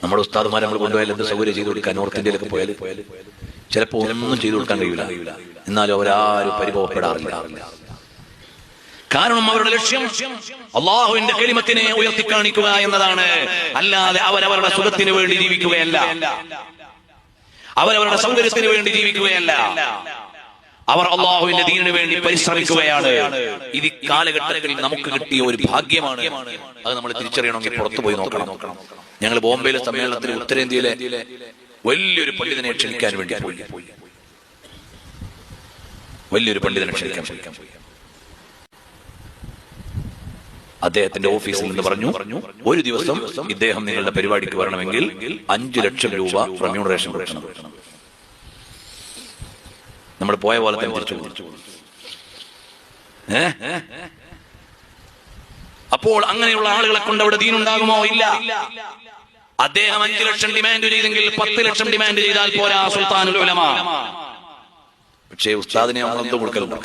നമ്മുടെ ഉസ്താദുമാരെ നമ്മൾ കൊണ്ടുപോയാൽ എന്ത് സൗകര്യം ചെയ്തു കൊടുക്കാൻ? നോർത്ത് ഇന്ത്യയിലൊക്കെ പോയാൽ ചിലപ്പോൾ ഒന്നും ചെയ്തു കൊടുക്കാൻ കഴിയില്ല. എന്നാലും അവരാരും പരിഭവപ്പെടാറില്ല. കാരണം അവരുടെ ലക്ഷ്യം അള്ളാഹുവിന്റെ കലിമത്തിനെ ഉയർത്തിക്കാണിക്കുക എന്നതാണ്. അല്ലാതെ അവരവരുടെ സുഖത്തിന് വേണ്ടി ജീവിക്കുകയല്ല, അവരവരുടെ സൗകര്യത്തിന് വേണ്ടി ജീവിക്കുകയല്ല. അവർ അള്ളാഹുവിന്റെ ദീനിന് വേണ്ടി പരിശ്രമിക്കുകയാണ്. ഇത് കാലഘട്ടത്തിൽ നമുക്ക് കിട്ടിയ ഒരു ഭാഗ്യമാണ്. അത് നമ്മൾ തിരിച്ചറിയണമെങ്കിൽ പുറത്തു പോയി നോക്കണം. ഞങ്ങൾ ബോംബെയിലെ സമ്മേളനത്തിൽ ഉത്തരേന്ത്യയിലെ വലിയൊരു പണ്ഡിതനെ ക്ഷണിക്കാൻ വേണ്ടി പോയി. വലിയൊരു പണ്ഡിതനെ ക്ഷണിക്കാൻ പോയി. അദ്ദേഹത്തിന്റെ ഓഫീസിൽ നിന്ന് പറഞ്ഞു, ഒരു ദിവസം ഇദ്ദേഹം നിങ്ങളുടെ പരിപാടിക്ക് വരണമെങ്കിൽ 5 ലക്ഷം രൂപ റെമ്യൂണറേഷൻ കൊടുക്കണം. നമ്മൾ പോയ പോലെ തന്നെ തിരിച്ചു. അപ്പോൾ അങ്ങനെയുള്ള ആളുകളെ കൊണ്ട് അവിടെ ദീനുണ്ടാകുമോ? ഇല്ല. അദ്ദേഹം 5 ലക്ഷം ഡിമാൻഡ് ചെയ്തെങ്കിൽ 10 ലക്ഷം ഡിമാൻഡ് ചെയ്താൽ പോരാ സുൽത്താനുൽ ഉലമ. പക്ഷേ ഉസ്താദിനെ നമ്മളെന്തോ കൊടുക്കലുണ്ടോ?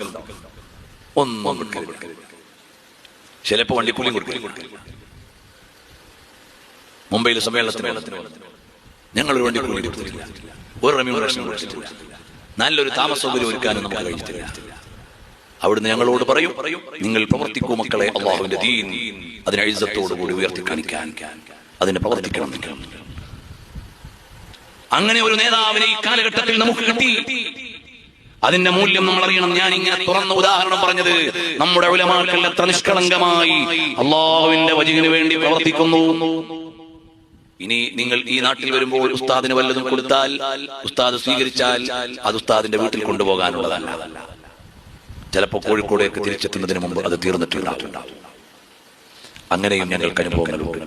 ഒന്നും കൊടുക്കരുത്. ചിലപ്പോ വണ്ടിക്കൂലിയും കൊടുക്കില്ല. മുംബൈയിലെ സമ്മേളനത്തിന് ഞങ്ങളൊരു വണ്ടിക്കൂലി കൊടുത്തിട്ടില്ല, ഒരു റെമ്യൂണറേഷൻ കൊടുത്തിട്ടില്ല, നല്ലൊരു താമസ സൗകര്യം ഒരുക്കാനും നമുക്ക് കഴിച്ചിട്ടില്ല. അവിടുന്ന് ഞങ്ങളോട് പറയും, നിങ്ങൾ പ്രവർത്തിക്കൂ മക്കളെ, അള്ളാഹുവിന്റെ ദീൻ അതിനെ ഇസ്സത്തോടുകൂടി ഉയർത്തി കാണിക്കാൻ അതിനെ പ്രവർത്തിക്കണം. അങ്ങനെ ഒരു നേതാവിനെ ഈ കാലഘട്ടത്തിൽ നമുക്ക് കിട്ടി. അതിന്റെ മൂല്യം നമ്മൾ അറിയണം. ഞാൻ ഇങ്ങനെ തുറന്ന ഉദാഹരണം പറഞ്ഞത് നമ്മുടെ ഉലമാക്കൾ എത്ര നിഷ്കളങ്കമായി അള്ളാഹുവിന്റെ വജീഹിന് വേണ്ടി പ്രവർത്തിക്കുന്നു. ഇനി നിങ്ങൾ ഈ നാട്ടിൽ വരുമ്പോൾ ഉസ്താദിന് വല്ലതും കൊടുത്താൽ, ഉസ്താദ് സ്വീകരിച്ചാൽ അത് ഉസ്താദിന്റെ വീട്ടിൽ കൊണ്ടുപോകാനുള്ളതല്ല. ചിലപ്പോൾ കോഴിക്കോടേക്ക് തിരിച്ചെത്തുന്നതിന് മുമ്പ് അത് തീർന്നിട്ടുണ്ടാവും. അങ്ങനെയും ഞങ്ങൾക്ക് അനുഭവങ്ങളുണ്ട്.